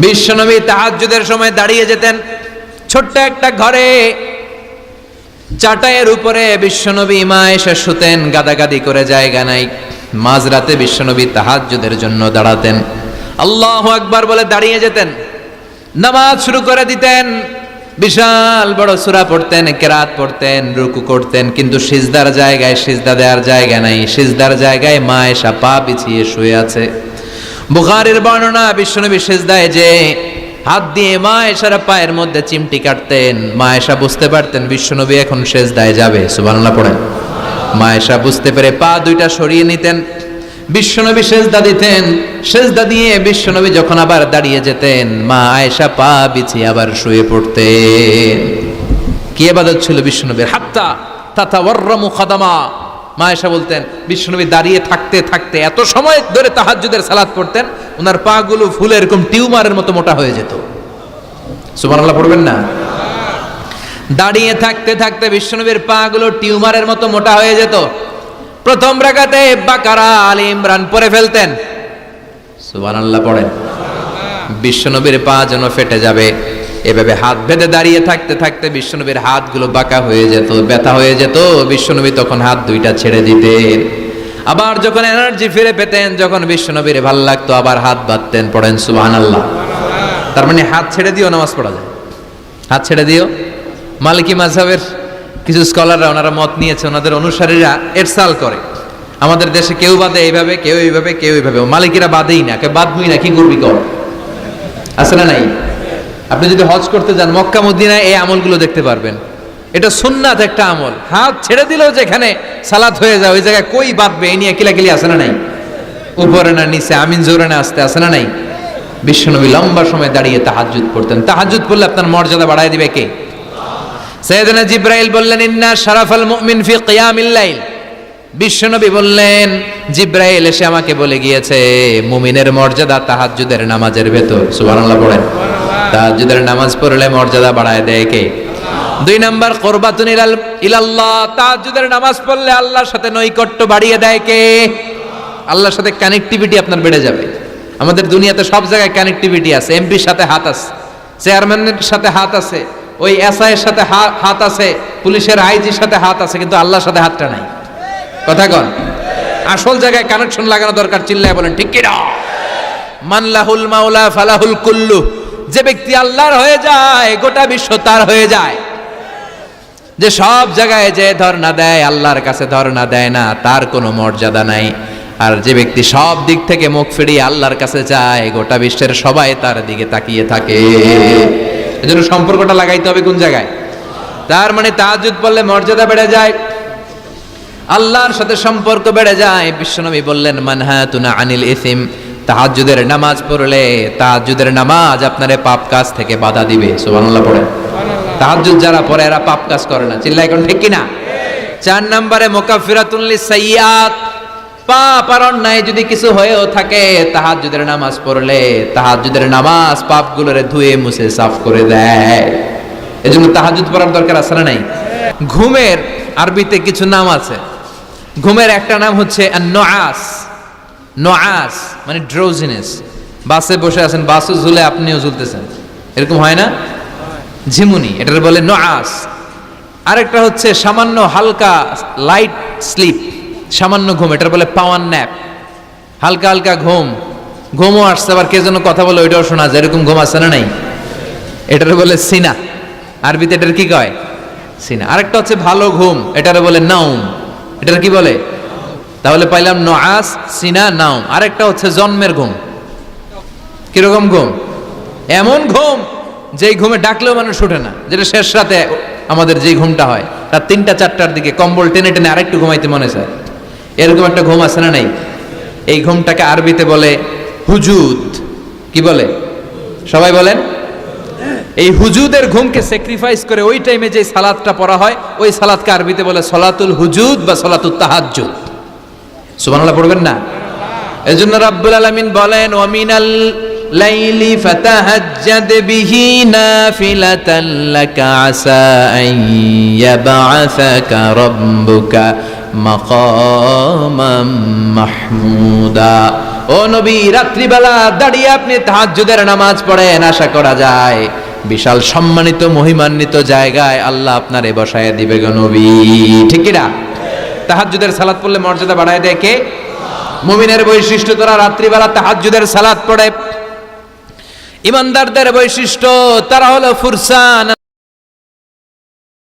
বিশ্বনবী তাহাজ্জুদের সময় দাঁড়িয়ে যেতেন। ছোট্ট একটা ঘরে চাটাইয়ের উপরে বিশ্বনবী মা এসে শুতেন, গাদাগাদি করে জায়গা নাই। মাঝরাতে বিশ্বনবী তাহাজ্জুদের জন্য দাঁড়াতেন, আল্লাহু আকবার বলে দাঁড়িয়ে যেতেন, নামাজ শুরু করে দিতেন। বিশাল বড় সূরা পড়তেন, কেরাত পড়তেন, রুকু করতেন, কিন্তু সিজদার জায়গায় সিজদা দেওয়ার জায়গা নাই। সিজদার জায়গায় মা এসা পা বিছিয়ে শুয়ে আছে। বুখারীর বর্ণনা, বিশ্বনবী সিজদায় যে হাত দিয়ে মা এসার পায়ের মধ্যে চিমটি কাটতেন। মা এসা বুঝতে পারতেন বিশ্বনবী এখন সিজদায় যাবে, সুবহানাল্লাহ পড়েন। মা এসা বুঝতে পেরে পা দুইটা সরিয়ে নিতেন, বিশ্বনবী সিজদা দিতেন। সিজদা দিয়ে বিশ্বনবী যখন আবার দাঁড়িয়ে যেতেন, মা আয়েশা পা বিছিয়ে আবার শুয়ে পড়তেন। কি ইবাদত ছিল বিশ্বনবীর! হাত্তা তাতাওয়াররামু খাদামা। মা আয়েশা বলতেন বিশ্বনবী দাঁড়িয়ে থাকতে থাকতে এত সময় ধরে তাহাজ্জুদের সালাত পড়তেন, ওনার পা গুলো ফুলে এরকম টিউমারের মতো মোটা হয়ে যেত। সুবহানাল্লাহ পড়বেন না? দাঁড়িয়ে থাকতে থাকতে বিশ্বনবীর পা গুলো টিউমারের মতো মোটা হয়ে যেত। প্রথম রাকাতে বাকারা, আলে ইমরান পড়ে ফেলতেন, সুবহানাল্লাহ পড়েন। বিশ্বনবীর পা যেন ফেটে যাবে, এভাবে হাত বেঁধে দাঁড়িয়ে থাকতে থাকতে বিশ্বনবীর হাতগুলো বাঁকা হয়ে যেত, ব্যথা হয়ে যেত। বিশ্বনবী তখন হাত দুইটা ছেড়ে দিতেন। আবার যখন এনার্জি ফিরে পেতেন, যখন বিশ্বনবীর ভাল লাগতো, আবার হাত বাঁধতেন। পড়েন সুবহানাল্লাহ। তার মানে হাত ছেড়ে দিও নামাজ পড়া যায়, হাত ছেড়ে দিও। মালিকি মাযহাবের কিছু স্কলাররা ওনারা মত নিয়েছে, ওনাদের অনুসারীরা এরসাল করে। আমাদের দেশে কেউ বাদে এইভাবে, কেউ এইভাবে, কেউ এইভাবে। মালিকিরা বাদেই না, কেউ বাদবই না, কি করবি কর, আছে না নাই? আপনি যদি হজ করতে যান মক্কা মদিনায়, এই আমলগুলো দেখতে পারবেন। এটা সুন্নাত একটা আমল। হাত ছেড়ে দিলেও যেখানে সালাত হয়ে যায় ওই জায়গায় কই বাঁধবে, এই নিয়ে কিলাকিলি আছে না নাই? উপরে না নিচে, আমিন জোরে না আসতে, আছে না নাই? বিশ্বনবী লম্বা সময় দাঁড়িয়ে তাহাজ্জুদ পড়তেন। তাহাজ্জুদ পড়লে আপনার মর্যাদা বাড়ায় দিবে কে? সাইয়েদনা জিবরাইল বললেন, ইন্না শারাফাল মুমিন ফি কিয়ামিল লাইল। বিশ্বনবী বললেন, জিবরাইল এসে আমাকে বলে গিয়েছে মুমিনের মর্যাদা তাহাজ্জুদের নামাজের ভেতর। সুবহানাল্লাহ পড়েন। তাহাজ্জুদের নামাজ পড়লে মর্যাদা বাড়ায় দেয় কে? 2 নাম্বার কুরবাতুন ইলাল্লাহ। তাহাজ্জুদের নামাজ পড়লে আল্লাহর সাথে নৈকট্য বাড়িয়ে দেয় কে? আল্লাহর সাথে কানেক্টিভিটি আপনার বেড়ে যাবে। আমাদের দুনিয়াতে সব জায়গায় কানেক্টিভিটি আছে। এমপির সাথে হাত আছে, চেয়ারম্যানের সাথে হাত আছে, ওই এসআই এর সাথে হাত আছে, পুলিশের আইজির সাথে হাত আছে, কিন্তু আল্লাহর সাথে হাতটা নাই। কথা কন। আসল জায়গায় কানেকশন লাগানো দরকার। চিল্লায় বলেন ঠিক কি না? মান লাহুল মাওলা ফালাহুল কুল্লু। যে ব্যক্তি আল্লাহর হয়ে যায়, গোটা বিশ্ব তার হয়ে যায়। যে সব জায়গায় যে ধর্ণা দেয়, আল্লাহর কাছে ধর্ণা দেয় না, তার কোনো মর্যাদা নাই। আর যে ব্যক্তি সব দিক থেকে মুখ ফিরিয়ে আল্লাহর কাছে যায়, গোটা বিশ্বের সবাই তার দিকে তাকিয়ে থাকে। এজন্য সম্পর্কটা লাগাইতে হবে কোন জায়গায়? তার মানে তাহাজ্জুদ পড়লে মর্যাদা বেড়ে যায়, আল্লাহর সাথে সম্পর্ক বেড়ে যায়। বিশ্বনবী বললেন, মানহাতুনা আনিল ইসিম। তাহাজ্জুদের নামাজ পড়লে, তাহাজ্জুদের নামাজ আপনারে পাপ কাজ থেকে বাধা দিবে। সুবহানাল্লাহ পড়েন। তাহাজ্জুদ যারা পড়ে এরা পাপ কাজ করে না। চিল্লায় কোন ঠিক কি না? 4 নম্বরে মুকাফফিরাতুল লিসাইয়্যাত। পাপ আর অন্যায় যদি কিছু হয়েও থাকে, তাহাজ্জুদের নামাজ পড়লে তাহাজ্জুদের নামাজ পাপগুলোরে ধুয়ে মুছে সাফ করে দেয়। এজন্য তাহাজ্জুদ পড়ার দরকার আছে না নাই? ঘুমের আরবিতে কিছু নাম আছে। ঘুমের একটা নাম হচ্ছে আন-নুআস। নুআস মানে ড্রোজিনেস। বাসে বসে আছেন, বাসও ঝুলে আপনিও ঝুলতেছেন, এরকম হয় না? ঝিমুনি, এটার বলে নুআস। আরেকটা হচ্ছে সামান্য হালকা লাইট স্লিপ, সামান্য ঘুম, এটার বলে পাওয়ার ন্যাপ। হালকা হালকা ঘুম, ঘুমও আসছে, আবার কে যেন কথা বলে ওইটাও শোনা যায়, এরকম ঘুম আছে না নাই? এটার বলে সিনা। আরবিতে এটার কি কয়? সিনা। আরেকটা হচ্ছে ভালো ঘুম, এটার বলে নাউম। এটার কি বলে? তাহলে পাইলাম নুআস, সিনা, নাউম। আরেকটা হচ্ছে জন্মের ঘুম। কিরকম ঘুম? এমন ঘুম যেই ঘুমে ডাকলেও মানুষ ওঠে না, যেটা শেষ রাতে আমাদের যেই ঘুমটা হয়, রাত 3টা-4টার দিকে কম্বল টেনে টেনে আরেকটু ঘুমাইতে মনে চায়, এরকম একটা ঘুম আছে না নাই? এই ঘুমটাকে আরবিতে বলে হুজুদ। কি বলে? সবাই বলেন। এই হুজুদের ঘুমকে স্যাক্রিফাইস করে ওই টাইমে যে সালাতটা পড়া হয়, ওই সালাতকে আরবিতে বলে সলাতুল হুজুদ বা সলাতুত তাহাজ্জুদ। সুবহানাল্লাহ পড়বেন না? এজন্য রাব্বুল আলামিন বলেন, ওয়া মিনাল লাইলি ফাতাহাজ্জাদ বিহি নাফিলাতান লাকা আসা আন ইয়াবআসাকা রাব্বুকা মাকামাম মাহমুদা। ও নবী, রাত্রিবেলা দাঁড়িয়ে আপনি তাহাজ্জুদের নামাজ পড়েন, আশা করা যায় বিশাল সম্মানিত মহিমান্বিত জায়গায় আল্লাহ আপনারে বসায় দিবে গো নবী। ঠিক কি না? তাহাজ্জুদের সালাত পড়লে মর্যাদা বাড়ায় দেয় কে? মুমিনের বৈশিষ্ট্য, তারা রাত্রিবেলা তাহাজ্জুদের সালাত পড়ে। ইমানদারদের বৈশিষ্ট্য, তারা হলো ফুরসান